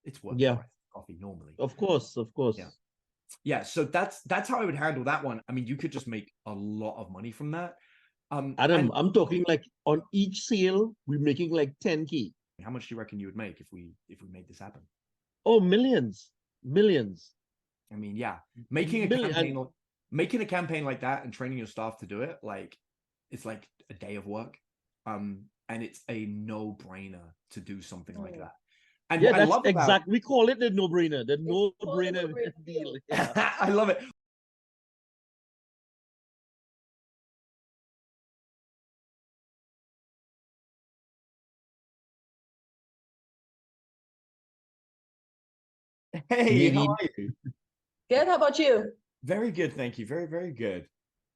it's worth the Yeah. price of coffee normally. Of course, of course. Yeah. Yeah, so that's how I would handle that one. I mean, you could just make a lot of money from that. Adam, And I'm talking like on each sale, we're making like 10K. how much do you reckon you would make if we made this happen? Oh, millions, millions, I mean, yeah, making a million. campaign like that and training your staff to do it, like it's like a day of work. And it's a no-brainer to do something like that. And Yeah, what I that's love about exact. We call it the no-brainer, the no-brainer deal. Yeah. I love it. Hey, how Nadine. are you? Good. How about you? Very good, thank you. Very, very good.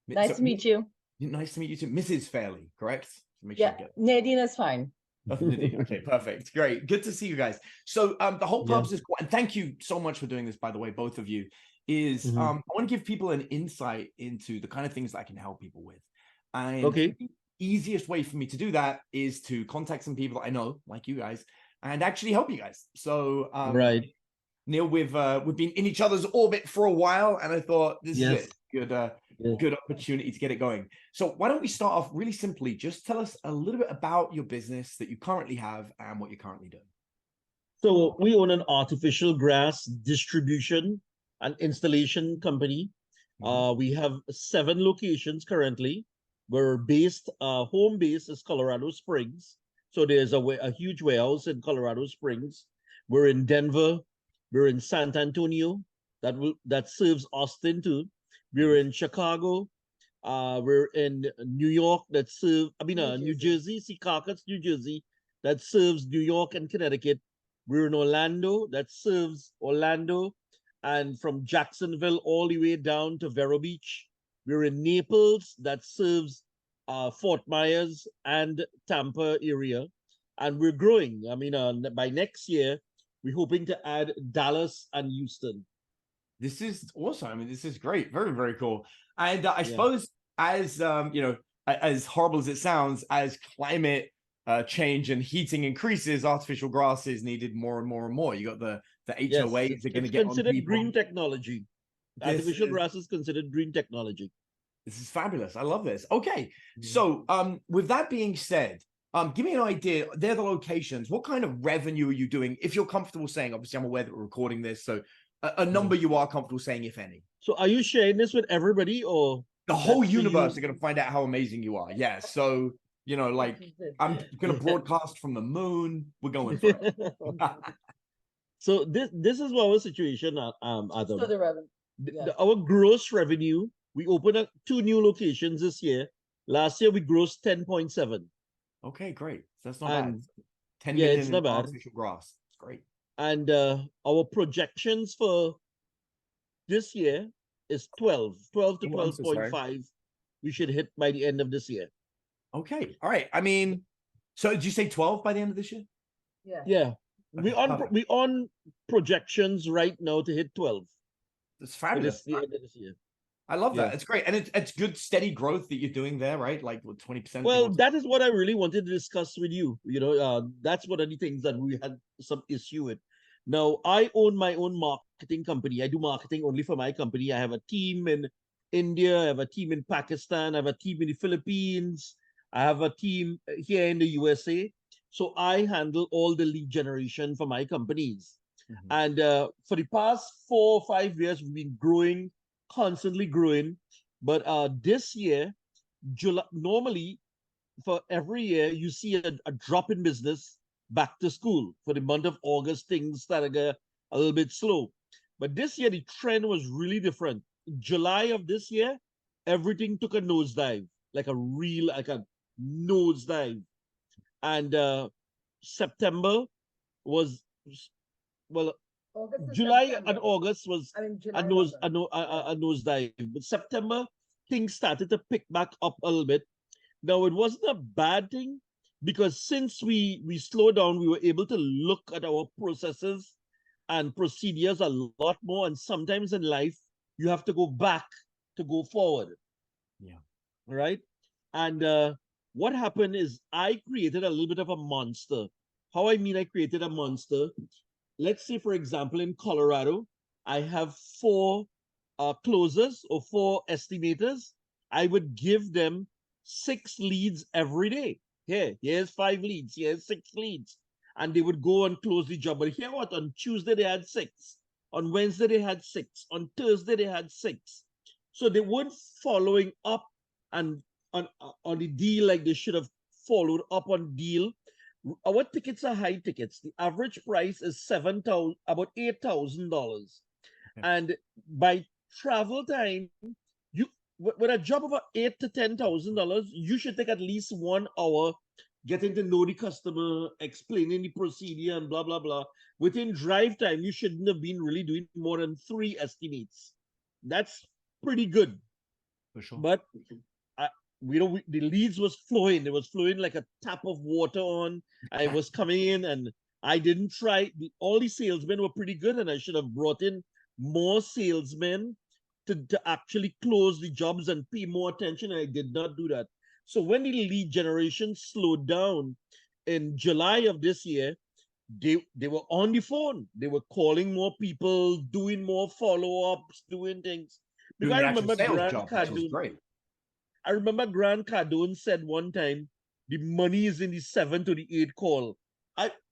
Nice to meet you. Nice to meet you too. Mrs. Fairley, correct? Make sure I Yeah, get Nadine is fine. Okay, perfect. Great. Good to see you guys. So the whole purpose is, and thank you so much for doing this, by the way, both of you, is I want to give people an insight into the kind of things that I can help people with. And the easiest way for me to do that is to contact some people that I know, like you guys, and actually help you guys. So Neil, we've been in each other's orbit for a while, and I thought this is it. Good opportunity to get it going. So why don't we start off really simply? Just tell us a little bit about your business that you currently have and what you're currently doing. So we own an artificial grass distribution and installation company. We have 7 locations currently. We're based, home base is Colorado Springs. So there's a huge warehouse in Colorado Springs. We're in Denver. We're in San Antonio. That serves Austin too. We're in Chicago. We're in New York that serves, New Jersey, Secaucus, New Jersey, that serves New York and Connecticut. We're in Orlando that serves Orlando, and from Jacksonville all the way down to Vero Beach. We're in Naples that serves Fort Myers and Tampa area, and we're growing. By next year, we're hoping to add Dallas and Houston. This is awesome. I mean, this is great. Very, very cool. And I suppose as, as horrible as it sounds, as climate change and heating increases, artificial grass is needed more and more and more. You got the HOAs are going to get on people. Green technology. Artificial grass is considered green technology. This is fabulous. I love this. Okay. So with that being said, give me an idea. They're the locations. What kind of revenue are you doing? If you're comfortable saying, obviously I'm aware that we're recording this, so a number you are comfortable saying, if any. So are you sharing this with everybody, or the whole universe are going to find out how amazing you are? Yeah. So, like I'm going to broadcast from the moon. We're going for it. So this is our situation, Adam. For the revenue. Our gross revenue, we opened up 2 new locations this year. Last year we grossed 10.7. Okay, great. So that's not bad. 10 yeah, million it's not bad. Artificial grass. It's great. And our projections for this year is 12 to 12.5. We should hit by the end of this year. Okay. All right. I mean, so did you say 12 by the end of this year? Yeah. We on projections right now to hit 12. That's fabulous. The end of this year. I love that. It's great. And it's good, steady growth that you're doing there, right? Like with 20%. Well, that is what I really wanted to discuss with you. That's one of the things that we had some issue with. Now, I own my own marketing company. I do marketing only for my company. I have a team in India. I have a team in Pakistan. I have a team in the Philippines. I have a team here in the USA. So I handle all the lead generation for my companies. And for the past 4 or 5 years, we've been growing, constantly growing. But this year, July, normally for every year, you see a drop in business back to school. For the month of August, things started a little bit slow. But this year, the trend was really different. July of this year, everything took a nosedive, like a nosedive. And September was, well, July and August was a nosedive. But September, things started to pick back up a little bit. Now, it wasn't a bad thing, because since we slowed down, we were able to look at our processes and procedures a lot more. And sometimes in life, you have to go back to go forward. Yeah. Right? And what happened is I created a little bit of a monster. How I mean I created a monster let's say, for example, in Colorado, I have 4 closers or 4 estimators. I would give them 6 leads every day. Here's 5 leads, here's 6 leads. And they would go and close the job. But here what? On Tuesday, they had 6. On Wednesday, they had 6. On Thursday, they had 6. So they weren't following up and on the deal like they should have followed up on deal. Our tickets are high tickets. The average price is about $8,000. And by travel time, you with a job of $8,000 to $10,000, you should take at least 1 hour getting to know the customer, explaining the procedure, and blah blah blah. Within drive time, you shouldn't have been really doing more than 3 estimates. That's pretty good. For sure. But the leads was flowing. It was flowing like a tap of water on. I was coming in, and I didn't try. All the salesmen were pretty good, and I should have brought in more salesmen to actually close the jobs and pay more attention. And I did not do that. So when the lead generation slowed down in July of this year, they were on the phone. They were calling more people, doing more follow-ups, doing things. Because I remember Grant Cardone said one time, the money is in the 7 to the 8 call.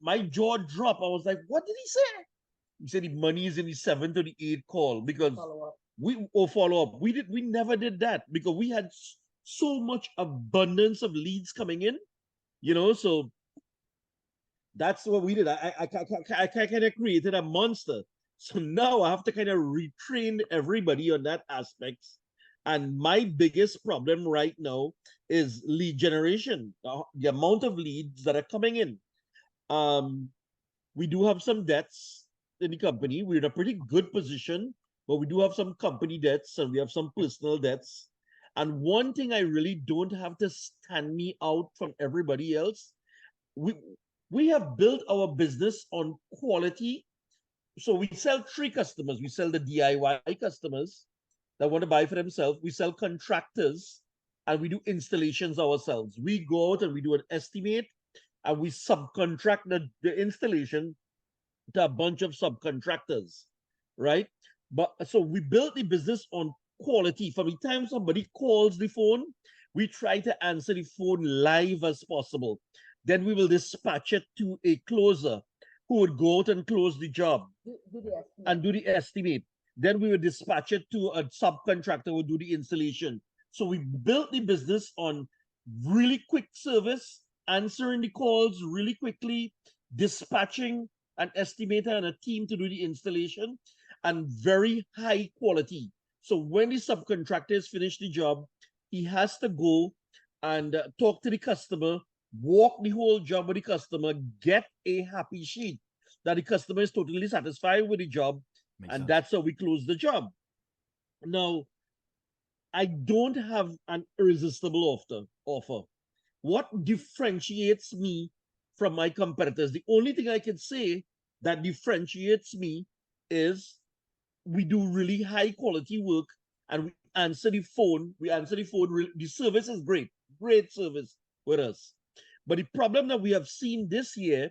My jaw dropped. I was like, what did he say? He said the money is in the 7 to the 8 call because follow up. We never did that because we had so much abundance of leads coming in, so that's what we did. I kind of created a monster. So now I have to kind of retrain everybody on that aspect. And my biggest problem right now is lead generation, the amount of leads that are coming in. We do have some debts in the company. We're in a pretty good position, but we do have some company debts and we have some personal debts. And one thing I really don't have to stand me out from everybody else, we have built our business on quality. So we sell 3 customers. We sell the DIY customers that want to buy for themselves. We sell contractors, and we do installations ourselves. We go out and we do an estimate, and we subcontract the installation to a bunch of subcontractors, right? But so we built the business on quality. From the time somebody calls the phone, we try to answer the phone live as possible. Then we will dispatch it to a closer who would go out and close the job and do the estimate. Then we would dispatch it to a subcontractor who would do the installation. So we built the business on really quick service, answering the calls really quickly, dispatching an estimator and a team to do the installation, and very high quality. So when the subcontractor has finished the job, he has to go and talk to the customer, walk the whole job with the customer, get a happy sheet that the customer is totally satisfied with the job, and that's how we close the job. Now, I don't have an irresistible offer. What differentiates me from my competitors? The only thing I can say that differentiates me is we do really high quality work, and we answer the phone. The service is great service with us. But the problem that we have seen this year,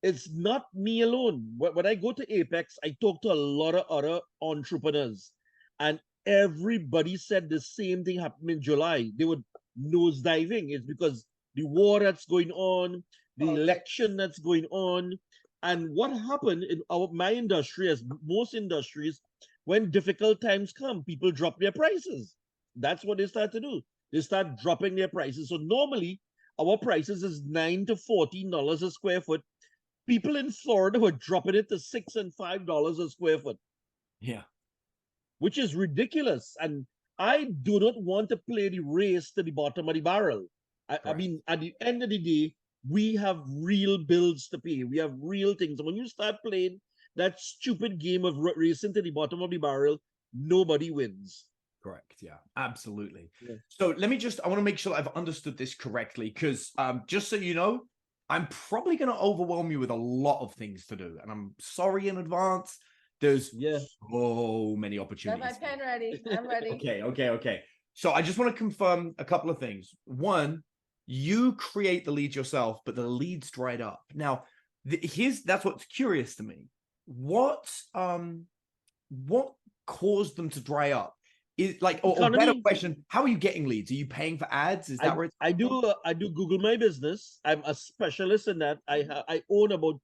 it's not me alone. When I go to Apex, I talk to a lot of other entrepreneurs, and everybody said the same thing happened in July. They were nosediving. It's because the war that's going on, the election that's going on. And what happened in my industry, as most industries, when difficult times come, people drop their prices. That's what they start to do. They start dropping their prices. So normally, our prices is $9 to $14 a square foot. People in Florida were dropping it to $6 and $5 a square foot. Yeah. Which is ridiculous. And I do not want to play the race to the bottom of the barrel. I mean, at the end of the day, we have real bills to pay. We have real things. And when you start playing that stupid game of racing to the bottom of the barrel, nobody wins. Correct. Yeah, absolutely. Yeah. So I want to make sure I've understood this correctly, because just so you know, I'm probably going to overwhelm you with a lot of things to do. And I'm sorry in advance. There's so many opportunities. Got my pen ready. I'm ready. Okay. So I just want to confirm a couple of things. One, you create the leads yourself, but the leads dried up. Now, that's what's curious to me. what caused them to dry up? Is like, or better question, how are you getting leads? Are you paying for ads? Is that where it's I do Google My Business. I'm a specialist in that. I own about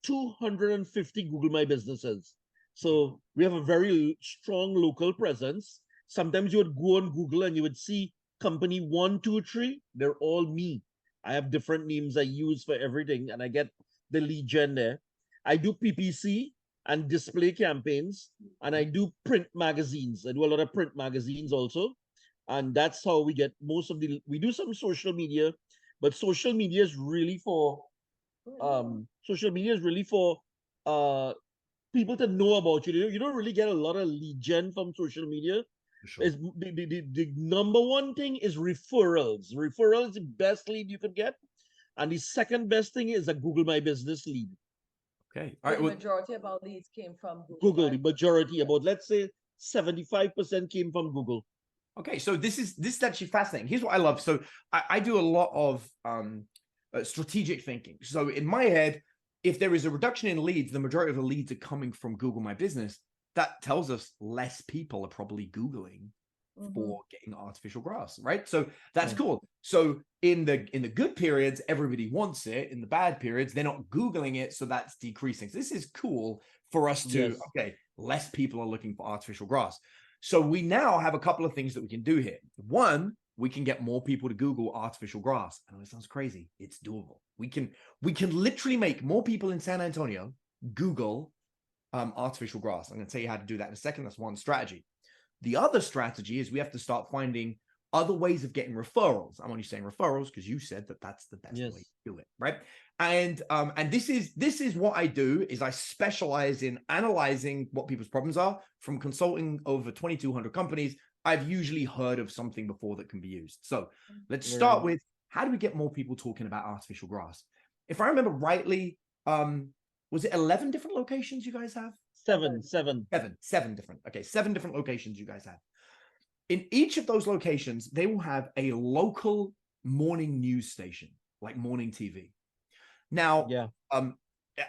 250 Google My Businesses. So we have a very strong local presence. Sometimes you would go on Google and you would see company 1, 2, 3. They're all me. I have different names I use for everything, and I get the lead gen there. I do PPC and display campaigns, and I do print magazines. I do a lot of print magazines also. And that's how we get most of we do some social media, but social media is really for people to know about you. You don't really get a lot of lead gen from social media. Sure. Is the number one thing is referrals. Referrals is the best lead you can get. And the second best thing is a Google My Business lead. Okay. All right. The majority of our leads came from Google. The majority, about let's say 75% came from Google. Okay, so this is actually fascinating. Here's what I love. So I do a lot of strategic thinking. So in my head, if there is a reduction in leads, the majority of the leads are coming from Google My Business. That tells us less people are probably Googling for getting artificial grass, right? So that's cool. So in the good periods, everybody wants it. In the bad periods, they're not Googling it, so that's decreasing. So this is cool for us to, okay, less people are looking for artificial grass. So we now have a couple of things that we can do here. One, we can get more people to Google artificial grass. I know it sounds crazy. It's doable. We can literally make more people in San Antonio Google artificial grass. I'm going to tell you how to do that in a second. That's one strategy. The other strategy is we have to start finding other ways of getting referrals. I'm only saying referrals because you said that that's the best way to do it, right? And this is what I do is I specialize in analyzing what people's problems are. From consulting over 2,200 companies, I've usually heard of something before that can be used. So let's start with, how do we get more people talking about artificial grass? If I remember rightly, was it 11 different locations you guys have? Seven different. Okay, 7 different locations you guys have. In each of those locations, they will have a local morning news station, like morning TV. Now,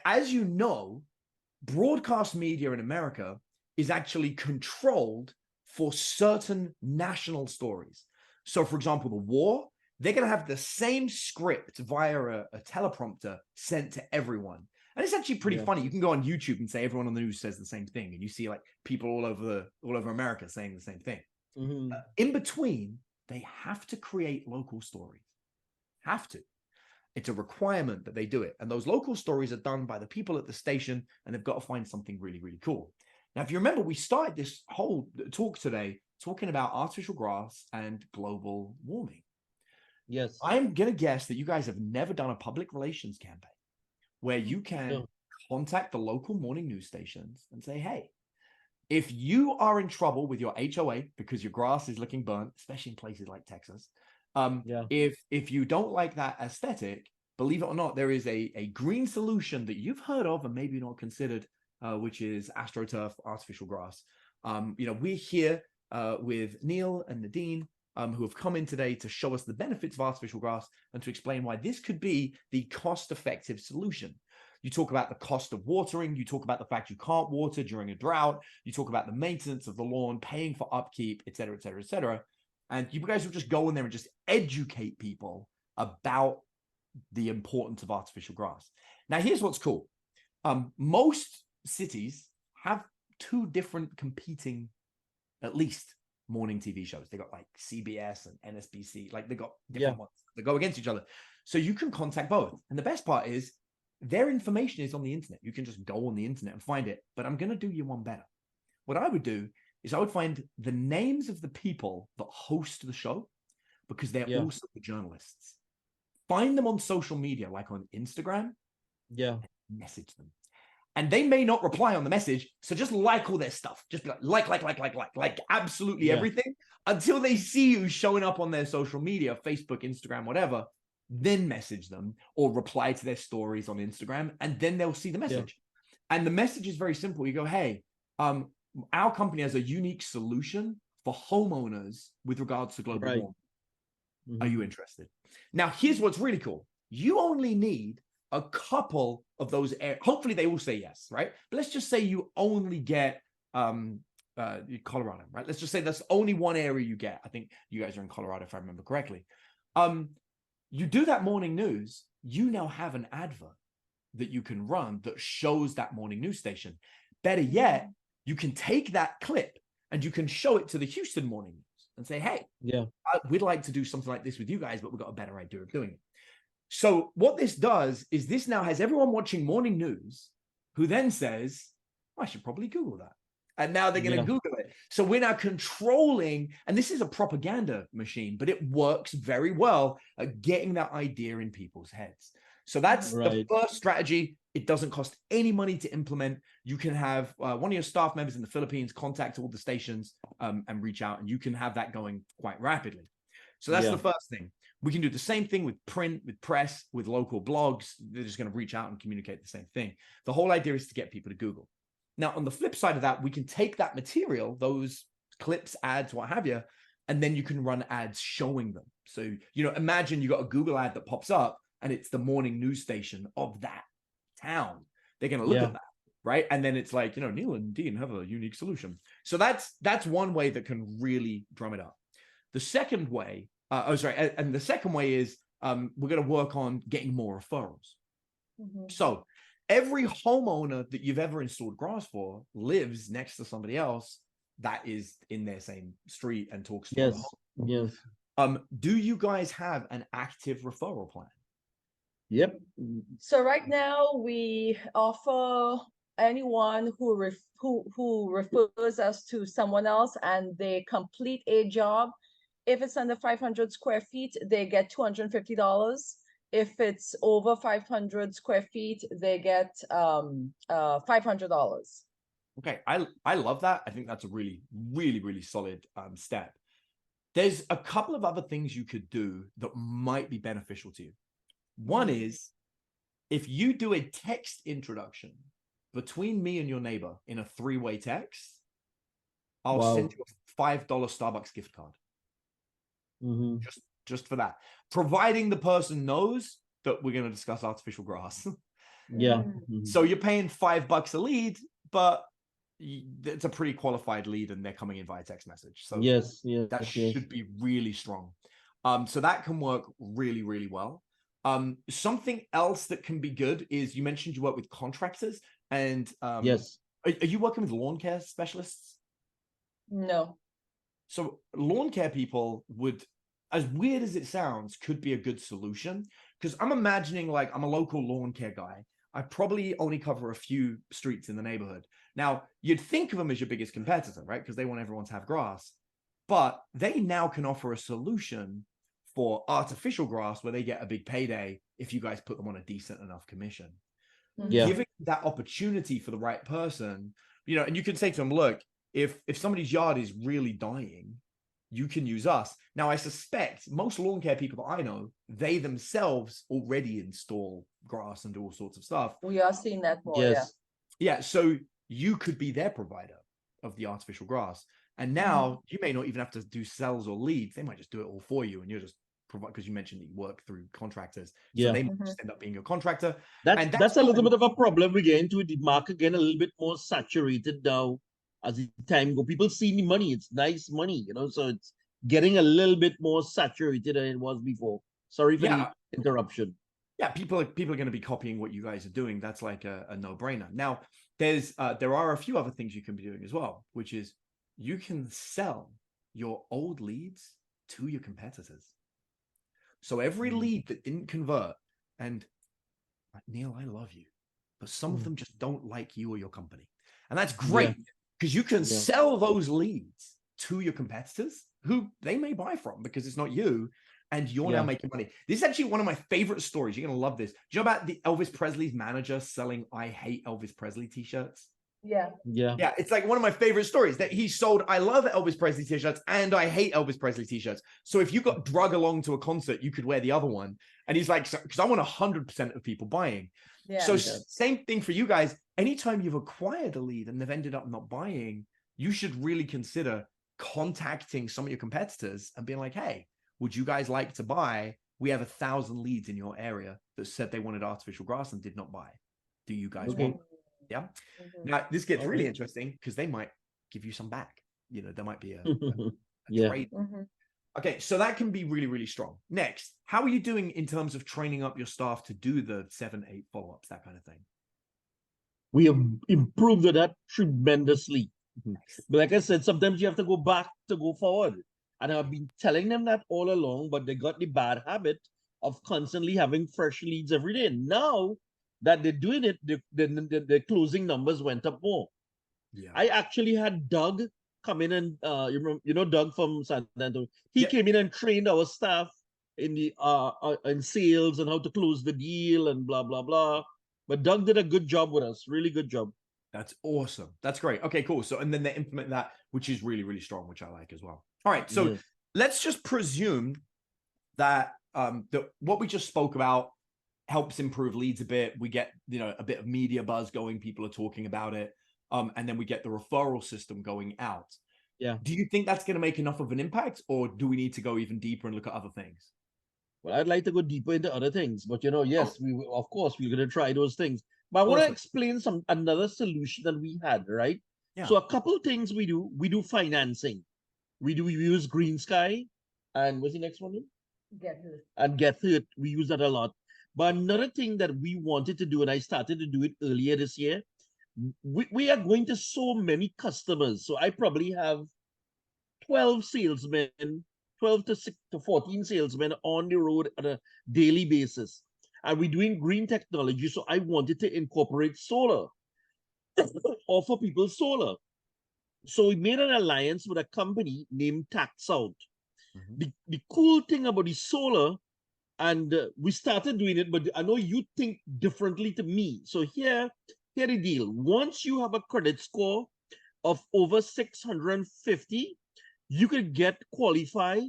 as you know, broadcast media in America is actually controlled for certain national stories. So, for example, the war, they're going to have the same script via a teleprompter sent to everyone. And it's actually pretty funny. You can go on YouTube and say everyone on the news says the same thing, and you see like people all over America saying the same thing. In between, they have to create local stories. Have to. It's a requirement that they do it. And those local stories are done by the people at the station, and they've got to find something really, really cool. Now, if you remember, we started this whole talk today talking about artificial grass and global warming. Yes. I'm going to guess that you guys have never done a public relations campaign where you can contact the local morning news stations and say, hey, if you are in trouble with your HOA because your grass is looking burnt, especially in places like Texas, if you don't like that aesthetic, believe it or not, there is a green solution that you've heard of and maybe not considered, which is AstroTurf artificial grass. We're here with Neil and Nadine, who have come in today to show us the benefits of artificial grass and to explain why this could be the cost-effective solution. You talk about the cost of watering. You talk about the fact you can't water during a drought. You talk about the maintenance of the lawn, paying for upkeep, et cetera, et cetera, et cetera. And you guys will just go in there and just educate people about the importance of artificial grass. Now, here's what's cool. Most cities have 2 different competing, at least, morning TV shows. They got like CBS and NSBC, like they got different ones that go against each other. So you can contact both. And the best part is their information is on the internet. You can just go on the internet and find it. But I'm going to do you one better. What I would do is I would find the names of the people that host the show, because they're also the journalists. Find them on social media, like on Instagram. And message them. And they may not reply on the message. So just like all their stuff. Just be like absolutely everything until they see you showing up on their social media, Facebook, Instagram, whatever. Then message them or reply to their stories on Instagram. And then they'll see the message. And the message is very simple. You go, hey, our company has a unique solution for homeowners with regards to global warming. Are you interested? Now, here's what's really cool. You only need a couple of those, hopefully they will say yes, right? But let's just say you only get Colorado, right? Let's just say that's only one area you get. I think you guys are in Colorado, if I remember correctly. You do that morning news, you now have an advert that you can run that shows that morning news station. Better yet, you can take that clip and you can show it to the Houston Morning News and say, hey, we'd like to do something like this with you guys, but we've got a better idea of doing it. So what this does is this now has everyone watching morning news who then says, I should probably Google that. And now they're going to Google it. So we're now controlling, and this is a propaganda machine, but it works very well at getting that idea in people's heads. So that's the first strategy. It doesn't cost any money to implement. You can have one of your staff members in the Philippines contact all the stations and reach out, and you can have that going quite rapidly. So that's the first thing. We can do the same thing with print, with press, with local blogs. They're just going to reach out and communicate the same thing. The whole idea is to get people to Google. Now, on the flip side of that, we can take that material, those clips, ads, what have you, and then you can run ads showing them. So, imagine you got a Google ad that pops up and it's the morning news station of that town. They're going to look at that, right? And then it's like, Neil and Dean have a unique solution. So that's one way that can really drum it up. The second way, and the second way is we're going to work on getting more referrals. So every homeowner that you've ever installed grass for lives next to somebody else that is in their same street and talks to them. Yes. Do you guys have an active referral plan? Yep. So right now we offer anyone who refers us to someone else and they complete a job. If it's under 500 square feet, they get $250. If it's over 500 square feet, they get $500. Okay, I love that. I think that's a really, really, really solid step. There's a couple of other things you could do that might be beneficial to you. One is if you do a text introduction between me and your neighbor in a 3-way text, I'll send you a $5 Starbucks gift card. Just for that, providing the person knows that we're going to discuss artificial grass. So you're paying $5 a lead, but it's a pretty qualified lead and they're coming in via text message. So that should be really strong. So that can work really, really well. Something else that can be good is you mentioned you work with contractors and are you working with lawn care specialists? No. So lawn care people would, as weird as it sounds, could be a good solution, because I'm imagining like I'm a local lawn care guy. I probably only cover a few streets in the neighborhood. Now, you'd think of them as your biggest competitor, right? Because they want everyone to have grass. But they now can offer a solution for artificial grass where they get a big payday if you guys put them on a decent enough commission. Giving that opportunity for the right person, and you can say to them, look, if somebody's yard is really dying, you can use us. Now, I suspect most lawn care people that I know, they themselves already install grass and do all sorts of stuff. We are seeing that more. Yeah. So you could be their provider of the artificial grass. And now you may not even have to do sales or leads. They might just do it all for you. And you're just provide, because you mentioned that you work through contractors. So they might just end up being your contractor. That's a little bit of a problem. We get into the market getting a little bit more saturated now. As the time go, people see the money. It's nice money, so it's getting a little bit more saturated than it was before. Sorry for the interruption. Yeah, people are going to be copying what you guys are doing. That's like a no-brainer. Now, there are a few other things you can be doing as well, which is you can sell your old leads to your competitors. So every lead that didn't convert, and Neil, I love you, but some of them just don't like you or your company. And that's great. Because you can sell those leads to your competitors who they may buy from because it's not you, and you're now making money. This is actually one of my favorite stories. You're going to love this. Do you know about the Elvis Presley's manager selling I Hate Elvis Presley t-shirts? Yeah. It's like one of my favorite stories that he sold I love Elvis Presley t-shirts and I hate Elvis Presley t-shirts. So if you got drug along to a concert, you could wear the other one. And he's like, because I want 100% of people buying. So same thing for you guys. Anytime you've acquired a lead and they've ended up not buying, you should really consider contacting some of your competitors and being like, hey, would you guys like to buy? We have 1,000 leads in your area that said they wanted artificial grass and did not buy. do you guys Okay. want? Yeah. Now this gets All really right. interesting because they might give you some back. You know, there might be a Yeah. trade. Okay, so that can be really, really strong. Next, how are you doing in terms of training up your staff to do the 7-8 follow-ups, that kind of thing? We have improved that tremendously. But like I said, sometimes you have to go back to go forward. And I've been telling them that all along, but they got the bad habit of constantly having fresh leads every day. Now that they're doing it, the closing numbers went up more. Yeah. I actually had Doug come in and you know Doug from San Antonio. He Yep. came in and trained our staff in the in sales and how to close the deal and blah blah blah. But Doug did a good job with us, really good job. That's awesome. That's great. Okay, cool. So, and then they implement that, which is really, really strong, which I like as well. All right. So Yeah. let's just presume that that what we just spoke about helps improve leads a bit. We get, you know, a bit of media buzz going. People are talking about it. And then we get the referral system going out. Yeah. Do you think that's going to make enough of an impact, or do we need to go even deeper and look at other things? Well, I'd like to go deeper into other things, but you know, yes, we of course we're going to try those things. But I want to Awesome. explain another solution that we had, right? Yeah. So a couple of things we do financing. We use Green Sky, and what's the next one? And Get Hurt. We use that a lot. But another thing that we wanted to do, and I started to do it earlier this year, we are going to so many customers. So I probably have 12 salesmen, 12 to 14 salesmen on the road on a daily basis. And we're doing green technology. So I wanted to incorporate solar, offer people solar. So we made an alliance with a company named Tax Out. The cool thing about the solar, and we started doing it, but I know you think differently to me. So here the deal. Once you have a credit score of over 650, you could qualify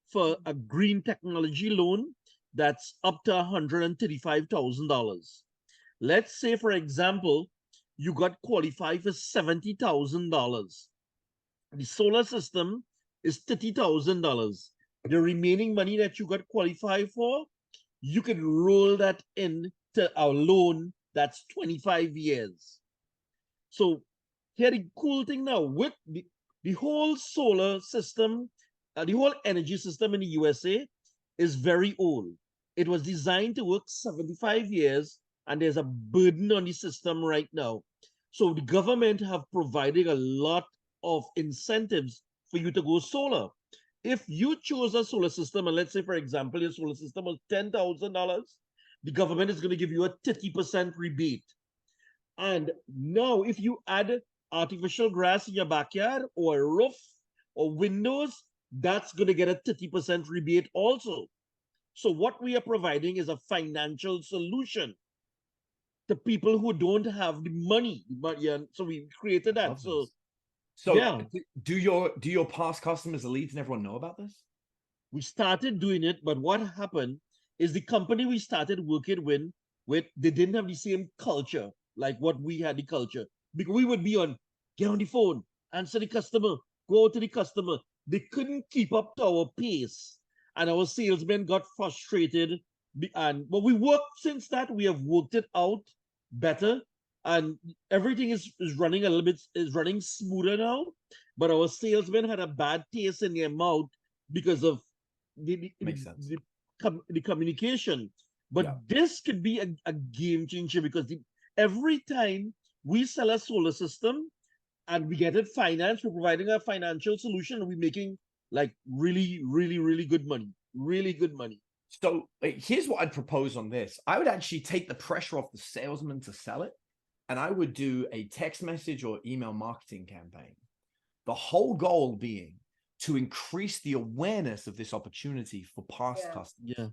for a green technology loan that's up to $135,000. Let's say, for example, you got qualified for $70,000. The solar system is $30,000. The remaining money that you got qualified for, you can roll that into a loan that's 25 years. So here the cool thing now, with the whole solar system, the whole energy system in the USA is very old. It was designed to work 75 years, and there's a burden on the system right now. So the government have provided a lot of incentives for you to go solar. If you chose a solar system, and let's say, for example, your solar system was $10,000, the government is going to give you a 30% rebate. And now, if you add artificial grass in your backyard, or a roof, or windows, that's going to get a 30% rebate also. So what we are providing is a financial solution to people who don't have the money. But yeah, so we created that. So yeah, do your past customers, the leads, and everyone know about this? we started doing it, but what happened is the company we started working with they didn't have the same culture like what we had the culture. Because we would be get on the phone, answer the customer, go to the customer. They couldn't keep up to our pace, and our salesmen got frustrated. But we worked since that. We have worked it out better, and everything is running a little bit is running smoother now. But our salesmen had a bad taste in their mouth because of the communication. But this could be a game changer, because every time we sell a solar system and we get it financed, we're providing a financial solution, and we're making like really, really, really good money. Really good money. So here's what I'd propose on this. I would actually take the pressure off the salesman to sell it, and I would do a text message or email marketing campaign. The whole goal being to increase the awareness of this opportunity for past customers. Yeah.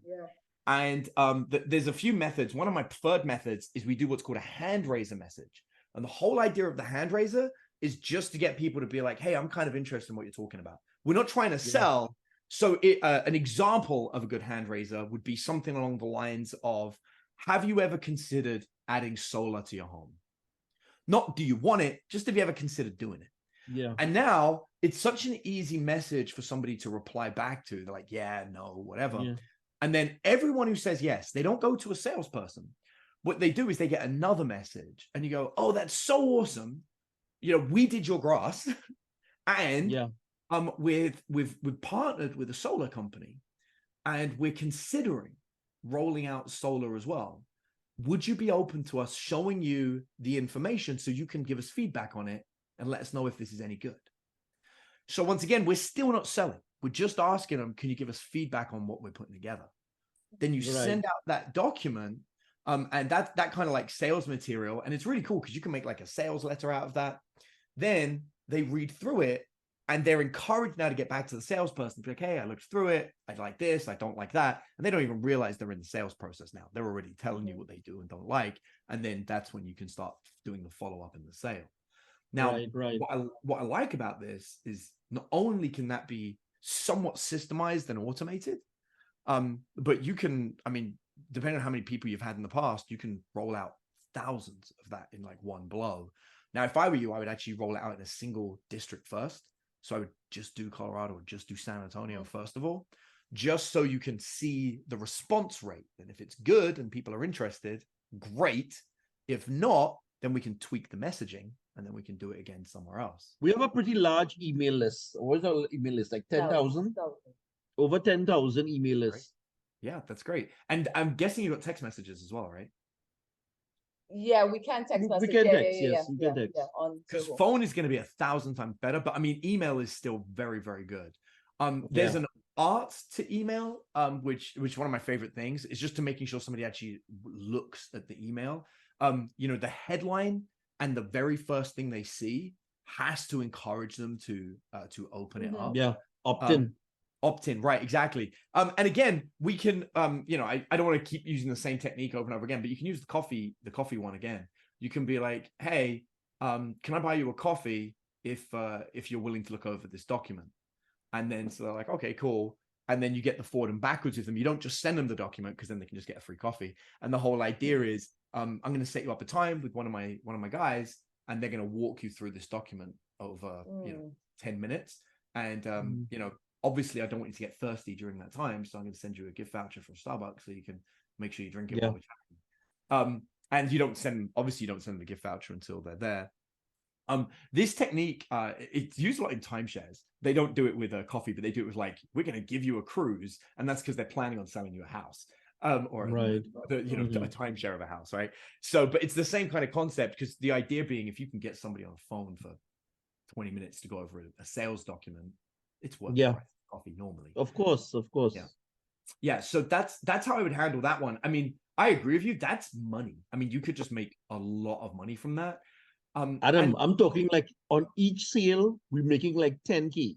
And there's a few methods. One of my preferred methods is we do what's called a hand raiser message. And the whole idea of the hand raiser is just to get people to be like, hey, I'm kind of interested in what you're talking about. We're not trying to sell. So an example of a good hand raiser would be something along the lines of, have you ever considered adding solar to your home? Not do you want it, just have you ever considered doing it? Yeah. And now it's such an easy message for somebody to reply back to. They're like, yeah, no, whatever. Yeah. And then everyone who says yes, they don't go to a salesperson. what they do is they get another message and you go, oh, that's so awesome. You know, we did your grass and we've partnered with a solar company and we're considering rolling out solar as well. Would you be open to us showing you the information so you can give us feedback on it and let us know if this is any good? So once again, we're still not selling. We're just asking them, can you give us feedback on what we're putting together? Then you send out that document, and that kind of like sales material. And it's really cool because you can make like a sales letter out of that. Then they read through it and they're encouraged now to get back to the salesperson. Be like, hey, I looked through it. I like this. I don't like that. And they don't even realize they're in the sales process now. They're already telling you what they do and don't like. And then that's when you can start doing the follow-up in the sale. Now, what I like about this is not only can that be somewhat systemized and automated, but you can, I mean, depending on how many people you've had in the past, you can roll out thousands of that in like one blow. Now, if I were you, I would actually roll it out in a single district first. So I would just do Colorado or just do San Antonio first of all, just so you can see the response rate. And if it's good and people are interested, great. If not, then we can tweak the messaging and then we can do it again somewhere else. We have a pretty large email list. What is our email list? Like 10,000? Over 10,000 email lists. Yeah, that's great. And I'm guessing you got text messages as well, right? Yeah, we can text message. We can text, yes. We can text. Because phone is going to be 1,000 times better, but I mean, email is still very, very good. There's an art to email, which one of my favorite things is just to making sure somebody actually looks at the email. You know, the headline and the very first thing they see has to encourage them to open it up. Yeah, opt-in. Opt-in, right, exactly. And again, we can, you know, I don't want to keep using the same technique over and over again, but you can use the coffee one again. You can be like, hey, can I buy you a coffee if you're willing to look over this document? And then so they're like, okay, cool. And then you get the forward and backwards with them. You don't just send them the document because then they can just get a free coffee. And the whole idea is, I'm going to set you up a time with one of my guys, and they're going to walk you through this document over 10 minutes. And you know, obviously, I don't want you to get thirsty during that time, so I'm going to send you a gift voucher from Starbucks so you can make sure you drink it while we're chatting. And you don't send them the gift voucher until they're there. This technique, it's used a lot in timeshares. They don't do it with a coffee, but they do it with like, we're going to give you a cruise, and that's because they're planning on selling you a house. Or a timeshare of a house, right? So, but it's the same kind of concept, because the idea being, if you can get somebody on the phone for 20 minutes to go over a sales document, it's worth the price of coffee normally. Of course. Yeah. So that's how I would handle that one. I mean, I agree with you. That's money. I mean, you could just make a lot of money from that. Adam, I'm talking like on each sale, we're making like 10K.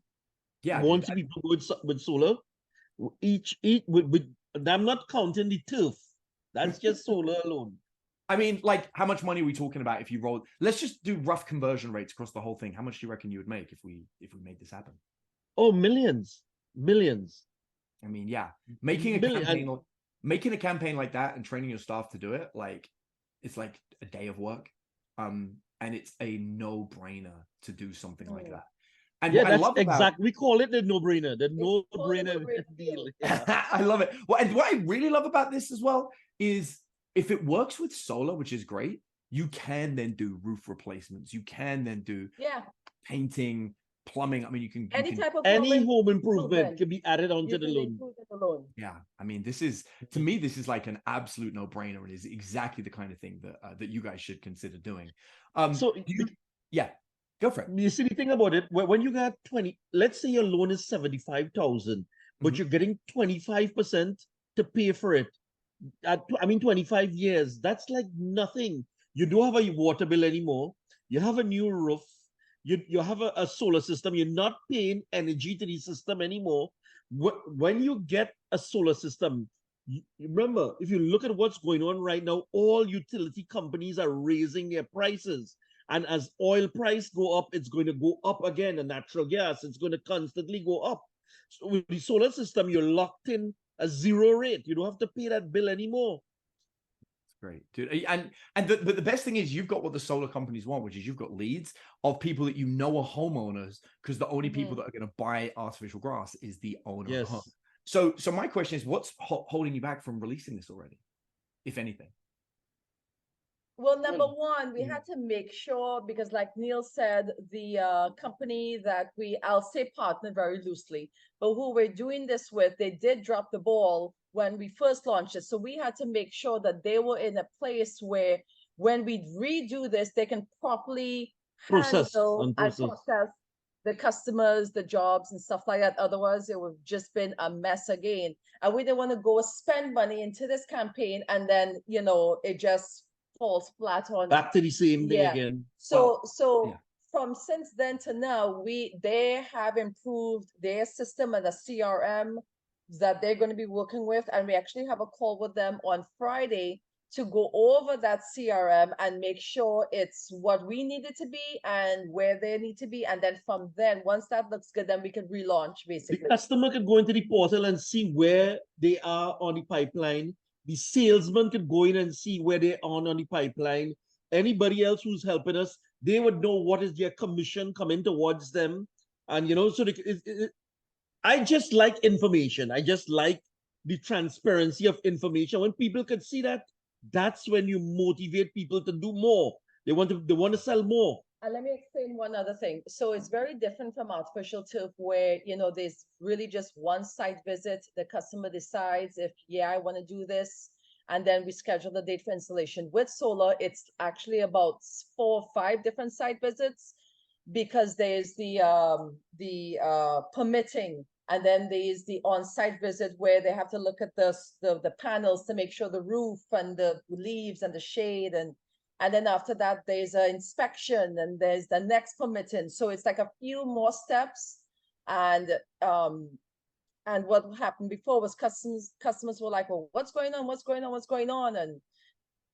Yeah. Once people with solar, each with I'm not counting the turf. That's just solar alone. I mean, like, how much money are we talking about if you roll? Let's just do rough conversion rates across the whole thing. How much do you reckon you would make if we made this happen? Oh, millions. I mean, yeah, making a campaign like that and training your staff to do it, like, it's like a day of work. And it's a no-brainer to do something like that. And yeah, that's exactly. We call it the no-brainer. The no-brainer deal. Yeah. I love it. Well, and what I really love about this as well is, if it works with solar, which is great, you can then do roof replacements. You can then do painting, plumbing. I mean, you can type of any home improvement can be added onto the loan. Yeah, I mean, this is, to me, this is like an absolute no-brainer. It is exactly the kind of thing that you guys should consider doing. Go for it. You see, the thing about it, when you got 20, let's say your loan is 75,000, but you're getting 25% to pay for it. 25 years, that's like nothing. You don't have a water bill anymore. You have a new roof. You have a solar system. You're not paying energy to the system anymore. When you get a solar system, remember, if you look at what's going on right now, all utility companies are raising their prices. And as oil price go up, it's going to go up again. And natural gas, it's going to constantly go up. So with the solar system, you're locked in a zero rate. You don't have to pay that bill anymore. Great, dude. But the best thing is, you've got what the solar companies want, which is you've got leads of people that you know are homeowners, because the only people that are going to buy artificial grass is the owner of the home. So my question is, what's holding you back from releasing this already, if anything? Well, number one, we had to make sure, because like Neil said, the company that I'll say partner very loosely, but who we're doing this with, they did drop the ball when we first launched it. So we had to make sure that they were in a place where when we redo this, they can properly handle and process the customers, the jobs and stuff like that. Otherwise, it would have just been a mess again. And we didn't want to go spend money into this campaign and then, it just falls flat on back to the same thing again. So from since then to now, they have improved their system and the CRM that they're going to be working with, and we actually have a call with them on Friday to go over that CRM and make sure it's what we need it to be and where they need to be. And then from then, once that looks good, then we can relaunch basically. The customer could go into the portal and see where they are on the pipeline. The salesman could go in and see where they are on the pipeline. Anybody else who's helping us, they would know what is their commission coming towards them. And, so I just like information. I just like the transparency of information. When people could see that, that's when you motivate people to do more. They want to sell more. And let me explain one other thing. So it's very different from artificial turf where, there's really just one site visit. The customer decides if, I want to do this. And then we schedule the date for installation. With solar, it's actually about 4 or 5 different site visits, because there's the permitting, and then there's the on-site visit where they have to look at the panels to make sure the roof and the leaves and the shade, and then after that there's an inspection, and there's the next permitting. So it's like a few more steps. And what happened before was customers were like, well, what's going on? And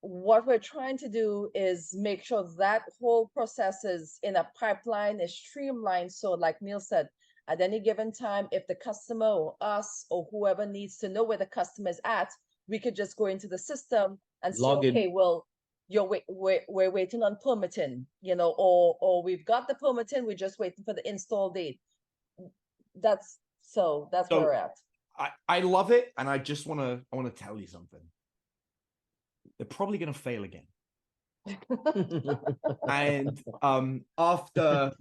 what we're trying to do is make sure that whole process is in a pipeline, is streamlined. So like Neil said, at any given time, if the customer or us or whoever needs to know where the customer is at, we could just go into the system and say, okay, well, we're waiting on permitting, or we've got the permitting, we're just waiting for the install date. That's where we're at. I love it, and I want to tell you something. They're probably going to fail again. And after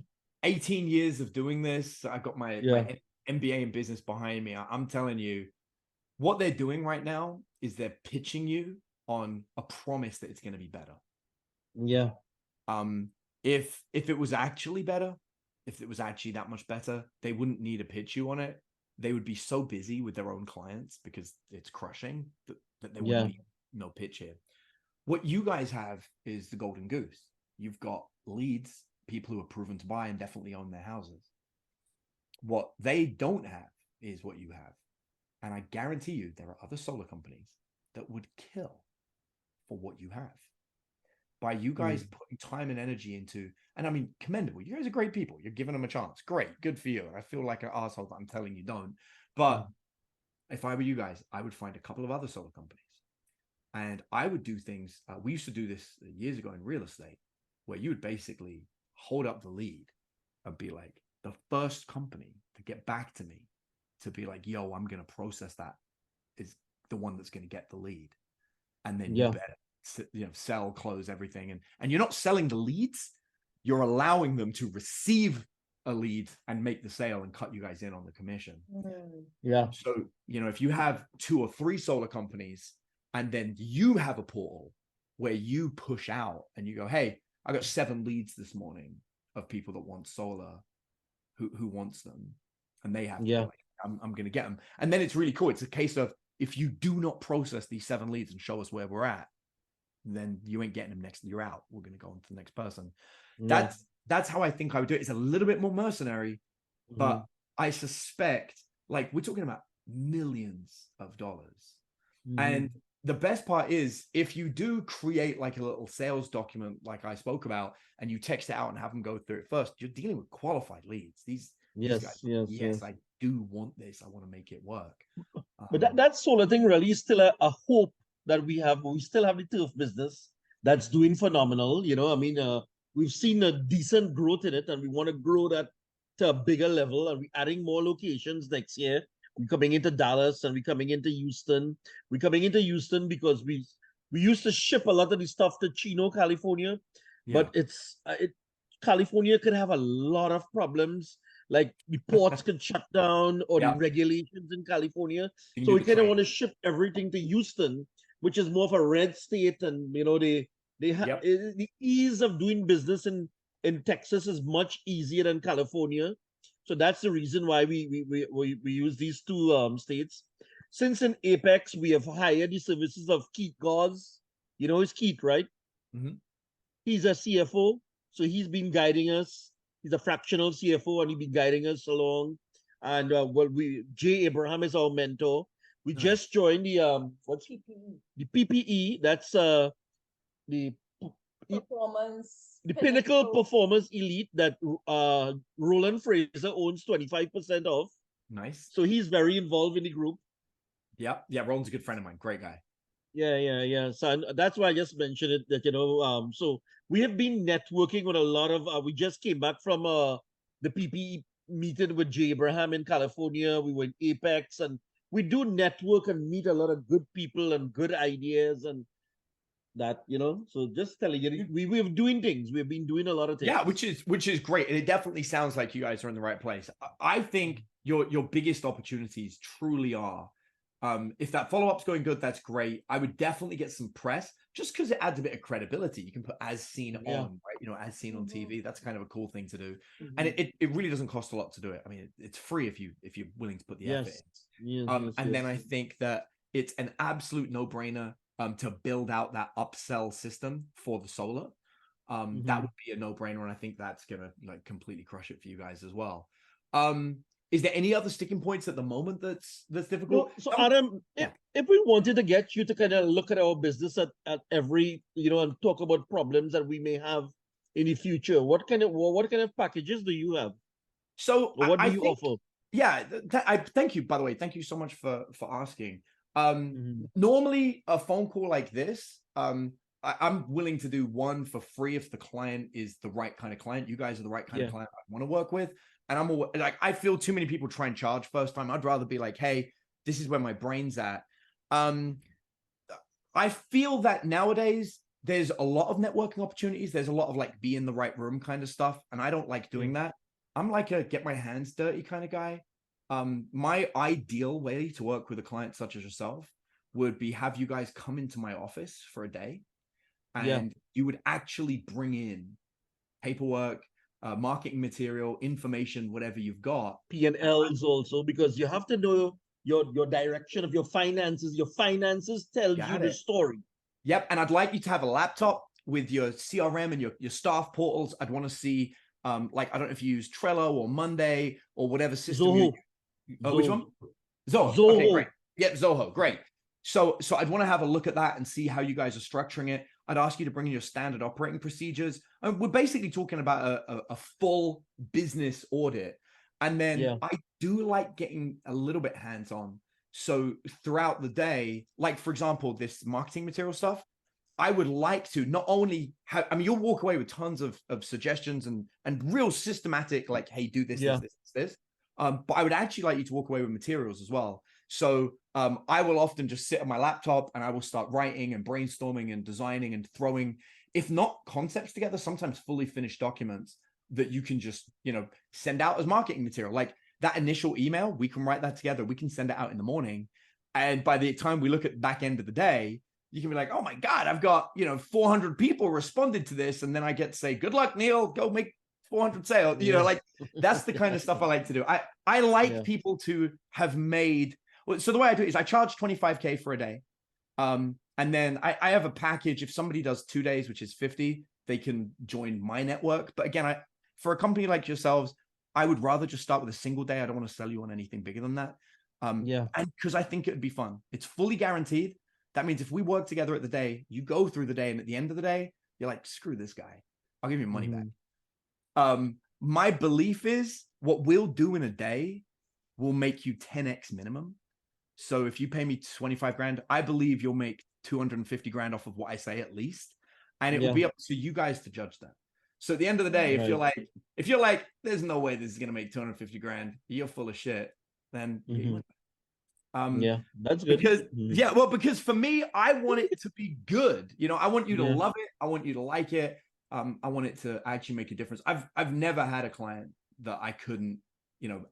18 years of doing this, I got my MBA in business behind me. I'm telling you, what they're doing right now is they're pitching you on a promise that it's going to be better. Yeah. If it was actually better, if it was actually that much better, they wouldn't need to pitch you on it. They would be so busy with their own clients because it's crushing that there wouldn't be no pitch here. What you guys have is the golden goose. You've got leads, people who are proven to buy and definitely own their houses. What they don't have is what you have. And I guarantee you there are other solar companies that would kill for what you have. By you guys putting time and energy into, and I mean, commendable. You guys are great people. You're giving them a chance. Great. Good for you. I feel like an asshole that I'm telling you don't. But if I were you guys, I would find a couple of other solar companies. And I would do things. We used to do this years ago in real estate, where you would basically hold up the lead and be like, the first company to get back to me to be like, yo, I'm going to process that is the one that's going to get the lead. And then you better, sell, close everything. And you're not selling the leads. You're allowing them to receive a lead and make the sale and cut you guys in on the commission. Yeah. So, if you have 2 or 3 solar companies, and then you have a portal where you push out and you go, hey, I got 7 leads this morning of people that want solar, who wants them. And they have, I'm going to get them. And then it's really cool. It's a case of, if you do not process these 7 leads and show us where we're at, then you ain't getting them next. You're out. We're going to go on to the next person. That's how I think I would do it. It's a little bit more mercenary, but I suspect, like, we're talking about millions of dollars. And the best part is, if you do create like a little sales document, like I spoke about, and you text it out and have them go through it first, you're dealing with qualified leads. These guys, yes, I do want this. I want to make it work. But that solar thing really is still a hope that we have. We still have the turf business that's doing phenomenal. We've seen a decent growth in it, and we want to grow that to a bigger level, and we're adding more locations next year. We're coming into Dallas, and we're coming into Houston. We're coming into Houston because We used to ship a lot of the stuff to Chino, California, Yeah. but California could have a lot of problems. Like the ports could shut down, or the Yeah. regulations in California. You can So do we the kind of train. want to ship everything to Houston, which is more of a red state, and they have Yep. the ease of doing business in Texas is much easier than California. So that's the reason why we use these two states. Since in Apex we have hired the services of Keith Gauze. You know, it's Keith, right? Mhm. He's a CFO, so he's been guiding us. He's a fractional CFO, and he's been guiding us along. And Jay Abraham is our mentor. We Nice. just joined what's PPE? The PPE. That's the Performance. the Pinnacle Performance Elite that Roland Fraser owns 25% of. Nice. So he's very involved in the group. Yeah. Yeah. Roland's a good friend of mine. Great guy. Yeah. So that's why I just mentioned it, that so we have been networking with a lot of we just came back from the PPE meeting with Jay Abraham in California. We were in Apex, and we do network and meet a lot of good people and good ideas, and that, so just telling you, we're doing things. We've been doing a lot of things. Yeah, which is great. And it definitely sounds like you guys are in the right place. I think your biggest opportunities truly are, if that follow-up's going good, that's great. I would definitely get some press, just because it adds a bit of credibility. You can put as seen on, right? As seen on TV. That's kind of a cool thing to do. And it really doesn't cost a lot to do it. I mean, it's free if you're willing to put the effort in. Then I think that it's an absolute no-brainer to build out that upsell system for the solar. That would be a no-brainer, and I think that's gonna completely crush it for you guys as well. Is there any other sticking points at the moment that's difficult? So Adam, if we wanted to get you to kind of look at our business at every, and talk about problems that we may have in the future, what kind of packages do you have? So what do you offer? Yeah, I thank you, by the way. Thank you so much for asking. Normally a phone call like this, I'm willing to do one for free if the client is the right kind of client. You guys are the right kind of client I want to work with. And I'm like, I feel too many people try and charge first time. I'd rather be like, hey, this is where my brain's at. I feel that nowadays there's a lot of networking opportunities. There's a lot of be in the right room kind of stuff. And I don't like doing that. I'm like a get my hands dirty kind of guy. My ideal way to work with a client such as yourself would be have you guys come into my office for a day, and you would actually bring in paperwork, marketing material, information, whatever you've got. P&Ls also, because you have to know your direction of your finances. Your finances tells you the story. Yep. And I'd like you to have a laptop with your CRM and your staff portals. I'd want to see, I don't know if you use Trello or Monday or whatever system. Zoho. Which one? Zoho. Okay, great. Yep, Zoho. Great. So I'd want to have a look at that and see how you guys are structuring it. I'd ask you to bring in your standard operating procedures. And we're basically talking about a full business audit. And then I do like getting a little bit hands-on. So throughout the day, like for example, this marketing material stuff, I would like to not only have, you'll walk away with tons of suggestions and real systematic, like, hey, do this, this. But I would actually like you to walk away with materials as well. So I will often just sit on my laptop and I will start writing and brainstorming and designing and throwing, if not concepts together, sometimes fully finished documents that you can just, send out as marketing material. Like that initial email, we can write that together. We can send it out in the morning. And by the time we look at the back end of the day, you can be like, oh my God, I've got, 400 people responded to this. And then I get to say, good luck, Neil, go make 400 sales. Like that's the kind of stuff I like to do. I like people to have made, so the way I do it is I charge 25K for a day. And then I have a package. If somebody does 2 days, which is 50, they can join my network. But again, for a company like yourselves, I would rather just start with a single day. I don't want to sell you on anything bigger than that. And because I think it would be fun. It's fully guaranteed. That means if we work together at the day, you go through the day, and at the end of the day, you're like, screw this guy. I'll give you money back. My belief is what we'll do in a day will make you 10x minimum. So if you pay me 25 grand, I believe you'll make 250 grand off of what I say at least. And it will be up to you guys to judge that. So at the end of the day, if you're like, there's no way this is going to make 250 grand, you're full of shit, then Yeah, that's good. Because because for me, I want it to be good. I want you to love it. I want you to like it. I want it to actually make a difference. I've never had a client that I couldn't,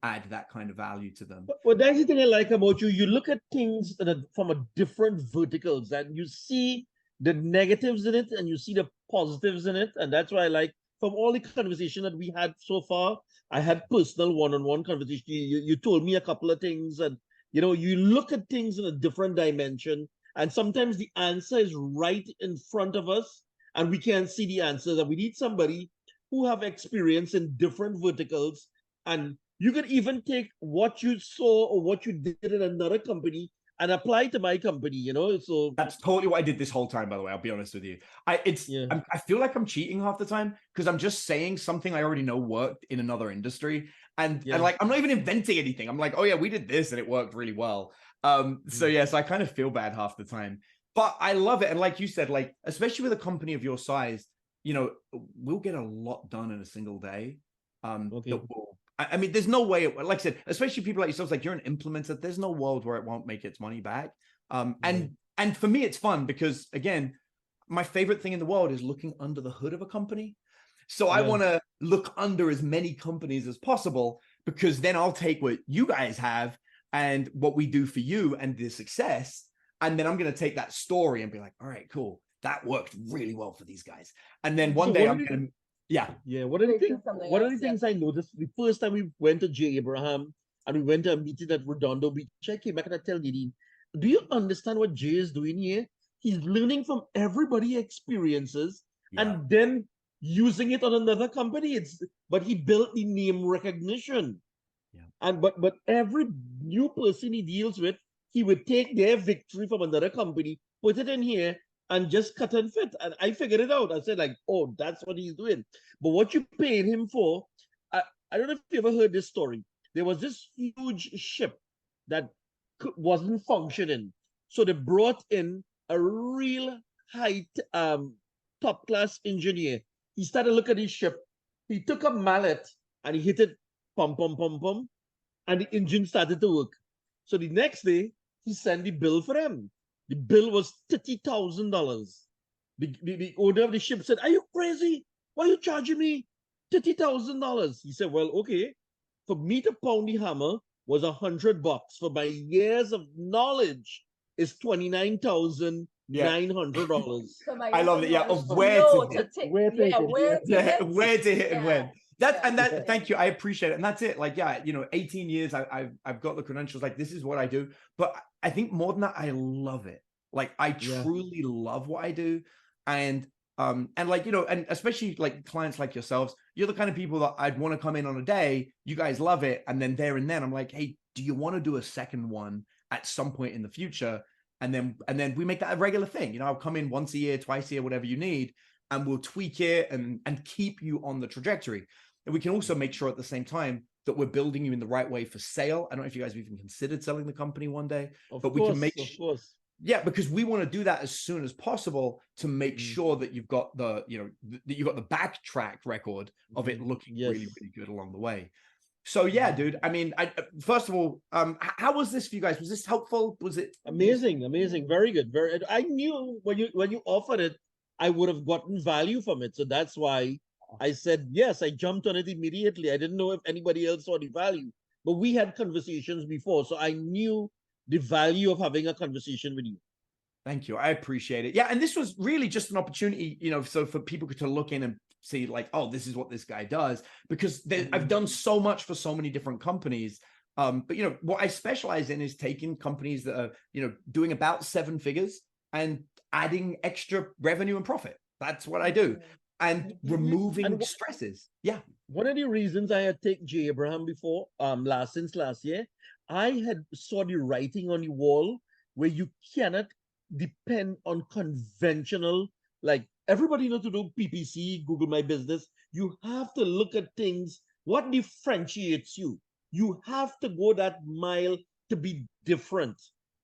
add that kind of value to them. Well, that's the thing I like about you. You look at things from a different verticals, and you see the negatives in it and you see the positives in it. And that's why I like, from all the conversation that we had so far, I had personal one-on-one conversation. You told me a couple of things, and you look at things in a different dimension, and sometimes the answer is right in front of us and we can't see the answers. And we need somebody who have experience in different verticals, and you can even take what you saw or what you did in another company and apply to my company, So that's totally what I did this whole time, by the way. I'll be honest with you. I feel like I'm cheating half the time because I'm just saying something I already know worked in another industry. And like, I'm not even inventing anything. I'm like, oh yeah, we did this and it worked really well. So I kind of feel bad half the time, but I love it. And like you said, like, especially with a company of your size, we'll get a lot done in a single day. I mean, there's no way, like I said, especially people like yourselves, like you're an implementer, there's no world where it won't make its money back. And for me, it's fun because, again, my favorite thing in the world is looking under the hood of a company. So I want to look under as many companies as possible, because then I'll take what you guys have and what we do for you and the success. And then I'm going to take that story and be like, all right, cool. That worked really well for these guys. And then one day I'm going to, One of the things I noticed the first time we went to J. Abraham and we went to a meeting at Redondo Beach, I came back and I tell Nadine, do you understand what Jay is doing here? He's learning from everybody's experiences and then using it on another company. But he built the name recognition. But every new person he deals with, he would take their victory from another company, put it in here, and just cut and fit. And I figured it out. I said, like, oh, that's what he's doing. But what you paying him for, I don't know if you ever heard this story. There was this huge ship that wasn't functioning. So they brought in a real high top class engineer. He started looking at his ship. He took a mallet and he hit it, pum, pum, pum, pum, and the engine started to work. So the next day, he sent the bill for him. The bill was $30,000. The owner of the ship said, are you crazy? Why are you charging me $30,000? He said, well, okay. For me to pound the hammer was $100. For my years of knowledge is $29,900. I love it. Yeah, of where to hit and when. Thank you. I appreciate it. And that's it. Like, 18 years, I've got the credentials. Like, this is what I do. But I think more than that, I love it. Like, I truly love what I do. And like, and especially like clients like yourselves, you're the kind of people that I'd want to come in on a day. You guys love it. And then there and then I'm like, hey, do you want to do a second one at some point in the future? And then we make that a regular thing. I'll come in once a year, twice a year, whatever you need, and we'll tweak it and keep you on the trajectory. And we can also make sure at the same time that we're building you in the right way for sale. I don't know if you guys have even considered selling the company one day, but we can make sure. Yeah, because we want to do that as soon as possible to make sure that you've got the, that you've got the backtrack record of it looking really, really good along the way. So dude, I mean, first of all, how was this for you guys? Was this helpful? Was it amazing? Very good. I knew when you offered it, I would have gotten value from it. So that's why I said yes. I jumped on it immediately. I didn't know if anybody else saw the value, but we had conversations before, so I knew the value of having a conversation with you. Thank you. I appreciate it. Yeah, and this was really just an opportunity, so for people to look in and see, like, oh, this is what this guy does, because I've done so much for so many different companies. But what I specialize in is taking companies that are doing about 7 figures and adding extra revenue and profit. That's what I do. And removing stresses. Yeah. One of the reasons I had taken J. Abraham before, since last year, I had saw the writing on the wall where you cannot depend on conventional, like everybody knows to do PPC, Google My Business. You have to look at things, what differentiates you. You have to go that mile to be different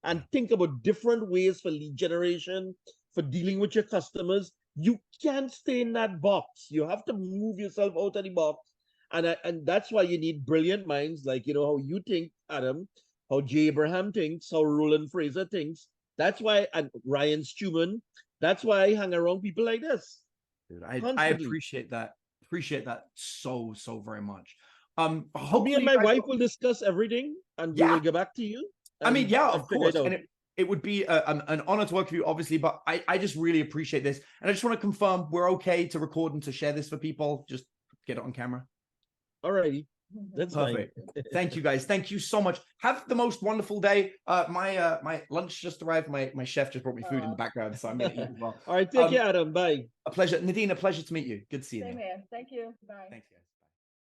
and think about different ways for lead generation, for dealing with your customers. You can't stay in that box. You have to move yourself out of the box. And that's why you need brilliant minds, like, how you think, Adam, how Jay Abraham thinks, how Roland Fraser thinks. That's why, and Ryan Stewman, that's why I hang around people like this. Dude, I Constantly. appreciate that. Appreciate that so very much. Me Hopefully and my you guys wife will discuss everything, and we will get back to you. I mean, yeah, and of figure it course. out. And it would be an honor to work with you, obviously, but I just really appreciate this. And I just want to confirm we're okay to record and to share this for people. Just get it on camera. All righty. That's perfect. fine. Thank you, guys. Thank you so much. Have the most wonderful day. My lunch just arrived. My chef just brought me food in the background, so I'm going to eat as well. All right. Take care, Adam. Bye. A pleasure. Nadine, a pleasure to meet you. Good to see you. Same here. Thank you. Bye. Thanks, guys.